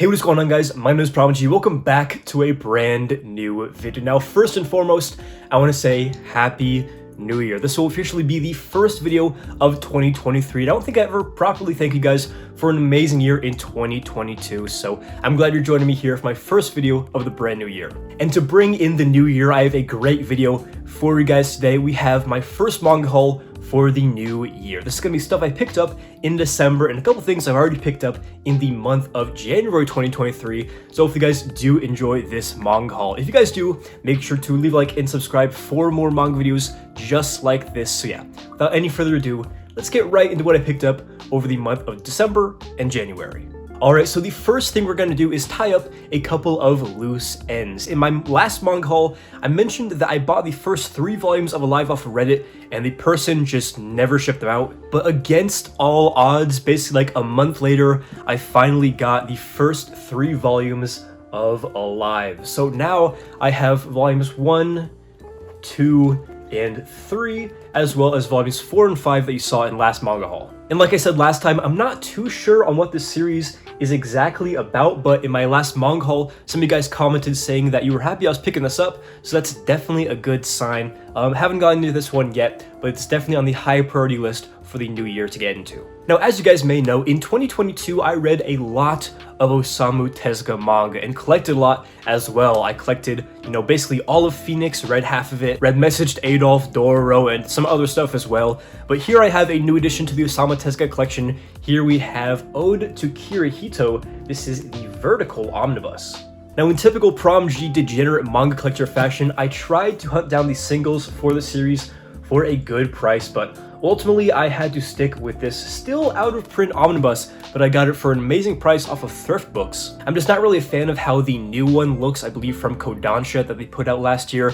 Hey, what's going on, guys? My name is ThePromG. Welcome back to a brand new video. Now, first and foremost, I want to say Happy New Year. This will officially be the first video of 2023. I don't think I ever properly thank you guys for an amazing year in 2022. So I'm glad you're joining me here for my first video of the brand new year. And to bring in the new year, I have a great video for you guys today. We have my first manga haul for the new year. This is gonna be stuff I picked up in December and a couple things I've already picked up in the month of January 2023. So if you guys do enjoy this manga haul, if you guys do, make sure to leave a like and subscribe for more manga videos just like this. So yeah, without any further ado, let's get right into what I picked up over the month of December and January. Alright, so the first thing we're going to do is tie up a couple of loose ends. In my last manga haul, I mentioned that I bought the first 3 volumes of Alive off of Reddit, and the person just never shipped them out. But against all odds, basically like a month later, I finally got the first 3 volumes of Alive. So now I have volumes 1, 2, and 3, as well as volumes 4 and 5 that you saw in last manga haul. And like I said last time, I'm not too sure on what this series is exactly about, but in my last manga haul, some of you guys commented saying that you were happy I was picking this up, so that's definitely a good sign. Haven't gotten into this one yet, but it's definitely on the high priority list for the new year to get into. Now, as you guys may know, in 2022, I read a lot of Osamu Tezuka manga and collected a lot as well. I collected, basically all of Phoenix, read half of it, read Message to Adolf, Dororo, and some other stuff as well. But here I have a new addition to the Osamu Tezuka collection. Here we have Ode to Kirihito. This is the Vertical Omnibus. Now, in typical PromG degenerate manga collector fashion, I tried to hunt down the singles for the series for a good price, but ultimately I had to stick with this still out of print omnibus, but I got it for an amazing price off of thrift books. I'm just not really a fan of how the new one looks, I believe from Kodansha that they put out last year,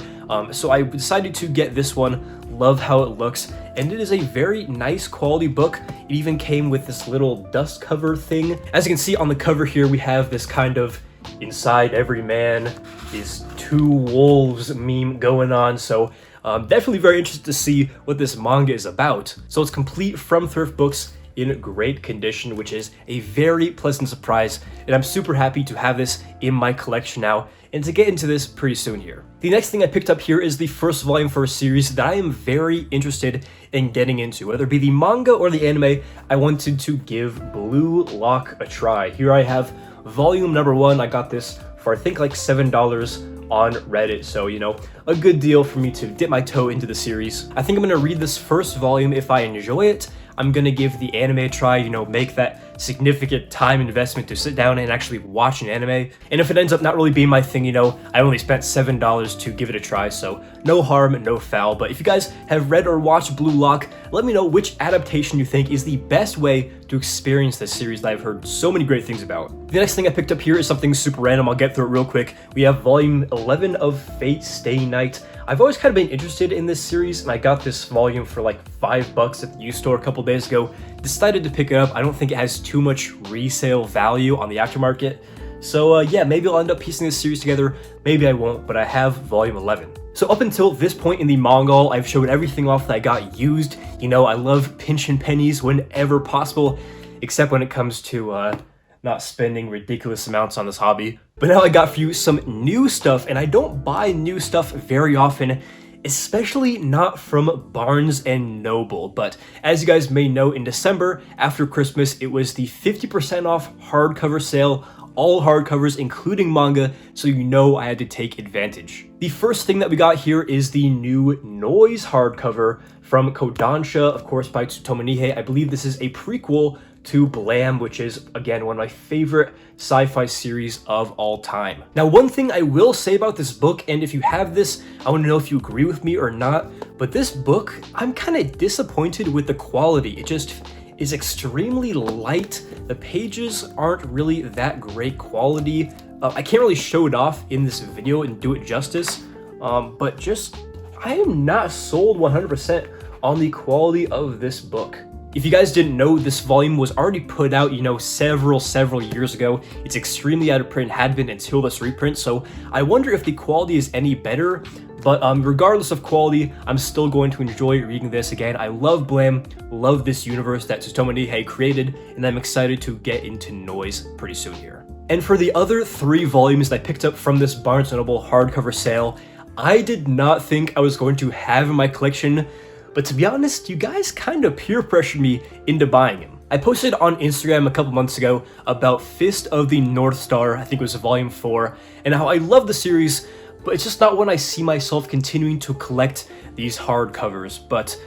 so I decided to get this one. Love how it looks, and it is a very nice quality book. It even came with this little dust cover thing. As you can see on the cover here, we have this kind of inside every man is 2 wolves meme going on, so definitely very interested to see what this manga is about. So it's complete from thrift books in great condition, which is a very pleasant surprise, and I'm super happy to have this in my collection now and to get into this pretty soon here. The next thing I picked up here is the first volume for a series that I am very interested in getting into. Whether it be the manga or the anime, I wanted to give Blue Lock a try. Here I have volume number 1. I got this for I think like $7 on Reddit, so a good deal for me to dip my toe into the series. I think I'm gonna read this first volume. If I enjoy it, I'm gonna give the anime a try, make that significant time investment to sit down and actually watch an anime. And if it ends up not really being my thing, I only spent $7 to give it a try, so no harm, no foul. But if you guys have read or watched Blue Lock, let me know which adaptation you think is the best way to experience this series that I've heard so many great things about. The next thing I picked up here is something super random. I'll get through it real quick. We have volume 11 of Fate Stay Night. I've always kind of been interested in this series, and I got this volume for like $5 at the used store a couple days ago. Decided to pick it up. I don't think it has too much resale value on the aftermarket. So yeah, maybe I'll end up piecing this series together. Maybe I won't, but I have volume 11. So up until this point in the manga haul, I've showed everything off that I got used. I love pinching pennies whenever possible, except when it comes to not spending ridiculous amounts on this hobby. But now I got for you some new stuff, and I don't buy new stuff very often, especially not from Barnes & Noble. But as you guys may know, in December, after Christmas, it was the 50% off hardcover sale, all hardcovers, including manga, so I had to take advantage. The first thing that we got here is the new Noise hardcover from Kodansha, of course by Tsutomu Nihei. I believe this is a prequel to Blam, which is, again, one of my favorite sci-fi series of all time. Now, one thing I will say about this book, and if you have this, I want to know if you agree with me or not, but this book, I'm kind of disappointed with the quality. It just is extremely light. The pages aren't really that great quality. I can't really show it off in this video and do it justice, but just, I am not sold 100% on the quality of this book. If you guys didn't know, this volume was already put out, several years ago. It's extremely out of print, had been until this reprint, so I wonder if the quality is any better. But regardless of quality, I'm still going to enjoy reading this again. I love Blam, love this universe that Tsutomu Nihei created, and I'm excited to get into Noise pretty soon here. And for the other 3 volumes that I picked up from this Barnes & Noble hardcover sale, I did not think I was going to have in my collection, but to be honest, you guys kind of peer pressured me into buying them. I posted on Instagram a couple months ago about Fist of the North Star, I think it was volume 4, and how I love the series, but it's just not one I see myself continuing to collect these hardcovers. But,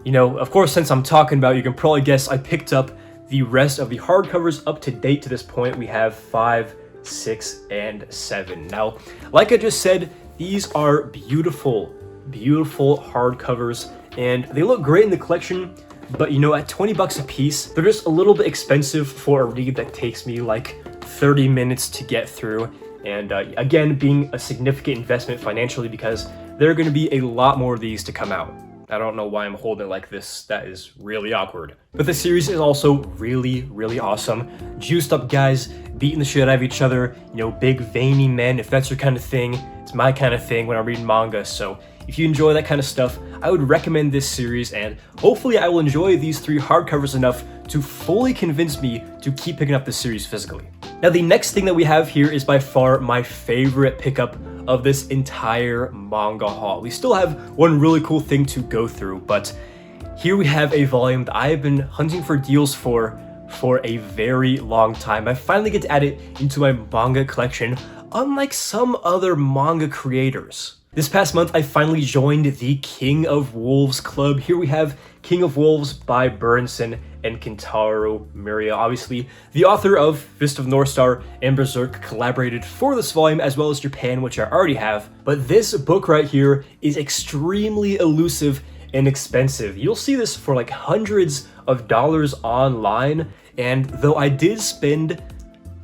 you know, of course, since I'm talking about it, you can probably guess I picked up the rest of the hardcovers up to date to this point. We have 5, 6, and 7. Now, like I just said, these are beautiful, beautiful hardcovers, and they look great in the collection, but you know, at 20 bucks a piece, they're just a little bit expensive for a read that takes me like 30 minutes to get through. And again, being a significant investment financially, because there are going to be a lot more of these to come out. I don't know why I'm holding it like this. That is really awkward. But the series is also really, really awesome. Juiced up guys beating the shit out of each other, you know, big veiny men. If that's your kind of thing, it's my kind of thing when I'm reading manga. So if you enjoy that kind of stuff, I would recommend this series, and hopefully I will enjoy these 3 hardcovers enough to fully convince me to keep picking up this series physically. Now, the next thing that we have here is by far my favorite pickup of this entire manga haul. We still have one really cool thing to go through, but here we have a volume that I have been hunting for deals for a very long time. I finally get to add it into my manga collection, unlike some other manga creators. This past month, I finally joined the King of Wolves Club. Here we have King of Wolves by Burnson and Kentaro Miura. Obviously, the author of Fist of North Star and Berserk collaborated for this volume, as well as Japan, which I already have. But this book right here is extremely elusive and expensive. You'll see this for like hundreds of dollars online, and though I did spend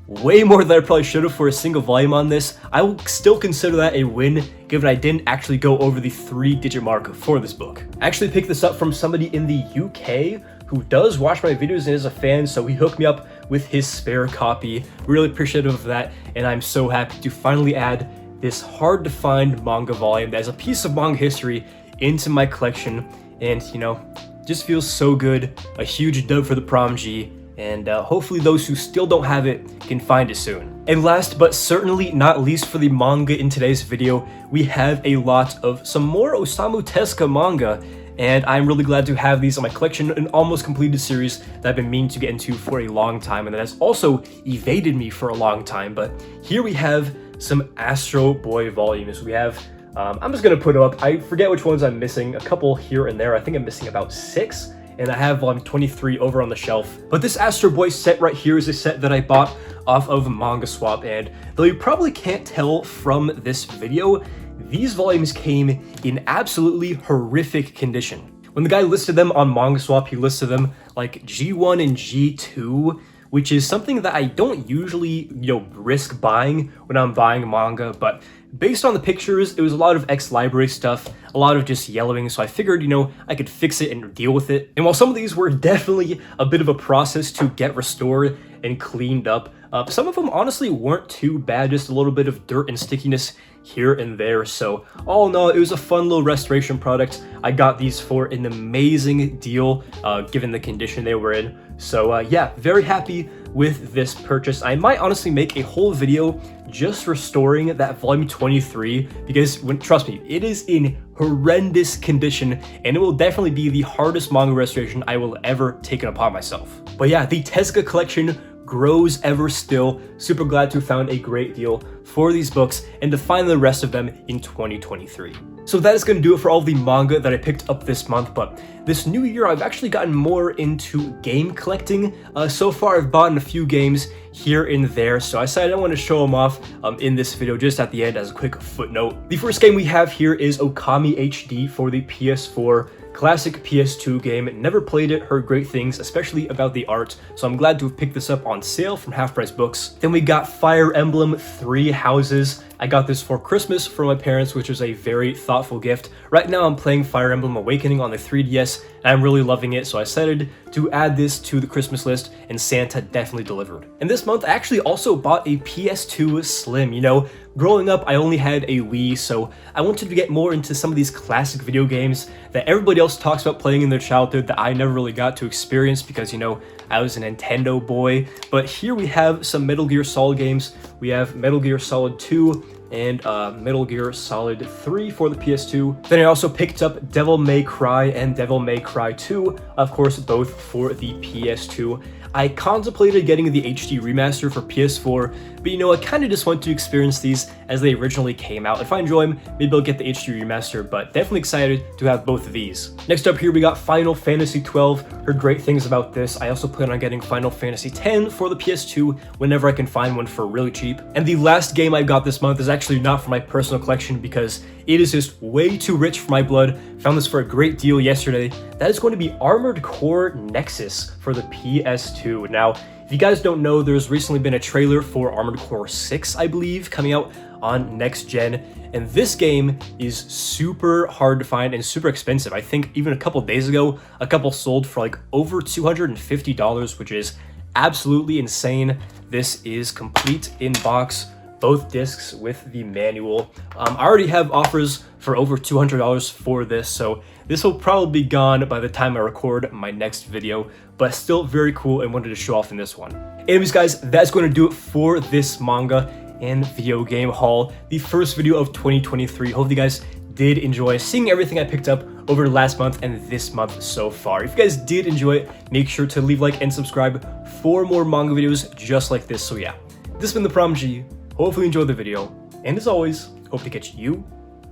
way more than I probably should have for a single volume on this, I will still consider that a win, given I didn't actually go over the 3-digit mark for this book. I actually picked this up from somebody in the UK who does watch my videos and is a fan, so he hooked me up with his spare copy. Really appreciative of that, and I'm so happy to finally add this hard to find manga volume that is a piece of manga history into my collection, and you know, just feels so good. A huge dub for ThePromG, and hopefully those who still don't have it can find it soon. And last but certainly not least for the manga in today's video, we have a lot of some more Osamu Tezuka manga, and I'm really glad to have these in my collection, an almost completed series that I've been meaning to get into for a long time, and that has also evaded me for a long time. But here we have some Astro Boy volumes. We have, I'm just gonna put them up. I forget which ones I'm missing, a couple here and there. I think I'm missing about 6. And I have volume 23 over on the shelf. But this Astro Boy set right here is a set that I bought off of Manga Swap, and though you probably can't tell from this video, these volumes came in absolutely horrific condition. When the guy listed them on Manga Swap, he listed them like G1 and G2, which is something that I don't usually, risk buying when I'm buying manga, but based on the pictures, it was a lot of ex-library stuff, a lot of just yellowing, so I figured, I could fix it and deal with it. And while some of these were definitely a bit of a process to get restored and cleaned up, some of them honestly weren't too bad, just a little bit of dirt and stickiness here and there. So all in all, it was a fun little restoration product. I got these for an amazing deal, given the condition they were in. So yeah, very happy with this purchase. I might honestly make a whole video just restoring that volume 23, because trust me, it is in horrendous condition, and it will definitely be the hardest manga restoration I will ever take upon myself. But yeah, the Tezuka collection grows ever still. Super glad to have found a great deal for these books and to find the rest of them in 2023. So that is going to do it for all the manga that I picked up this month, but this new year I've actually gotten more into game collecting. So far I've bought a few games here and there, so I decided I want to show them off in this video just at the end as a quick footnote. The first game we have here is Okami HD for the PS4. Classic PS2 game, never played it, heard great things, especially about the art, so I'm glad to have picked this up on sale from Half Price Books. Then we got Fire Emblem 3 Houses. I got this for Christmas from my parents, which was a very thoughtful gift. Right now I'm playing Fire Emblem Awakening on the 3DS, and I'm really loving it, so I decided to add this to the Christmas list, and Santa definitely delivered. And this month I actually also bought a PS2 Slim. You know, growing up I only had a Wii, so I wanted to get more into some of these classic video games that everybody else talks about playing in their childhood that I never really got to experience because, you know, I was a Nintendo boy. But here we have some Metal Gear Solid games. We have Metal Gear Solid 2 and Metal Gear Solid 3 for the PS2. Then I also picked up Devil May Cry and Devil May Cry 2, of course both for the PS2. I contemplated getting the HD remaster for PS4, but you know, I kind of just want to experience these as they originally came out. If I enjoy them, maybe I'll get the HD remaster, but definitely excited to have both of these. Next up here, we got Final Fantasy XII. Heard great things about this. I also plan on getting Final Fantasy X for the PS2 whenever I can find one for really cheap. And the last game I got this month is actually not for my personal collection because it is just way too rich for my blood. Found this for a great deal yesterday. That is going to be Armored Core Nexus for the PS2. Now, if you guys don't know, there's recently been a trailer for Armored Core 6, I believe, coming out on next gen, and this game is super hard to find and super expensive. I think even a couple days ago, a couple sold for like over $250, which is absolutely insane. This is complete in box, both discs with the manual. I already have offers for over $200 for this, so this will probably be gone by the time I record my next video, but still very cool and wanted to show off in this one. Anyways guys, that's going to do it for this manga and video game haul, the first video of 2023. Hope you guys did enjoy seeing everything I picked up over last month and this month so far. If you guys did enjoy it, make sure to leave a like and subscribe for more manga videos just like this. So yeah, this has been ThePromG. Hopefully you enjoyed the video, and as always, hope to catch you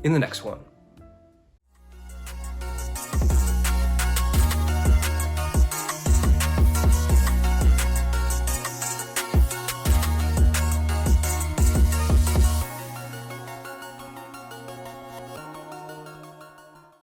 in the next one.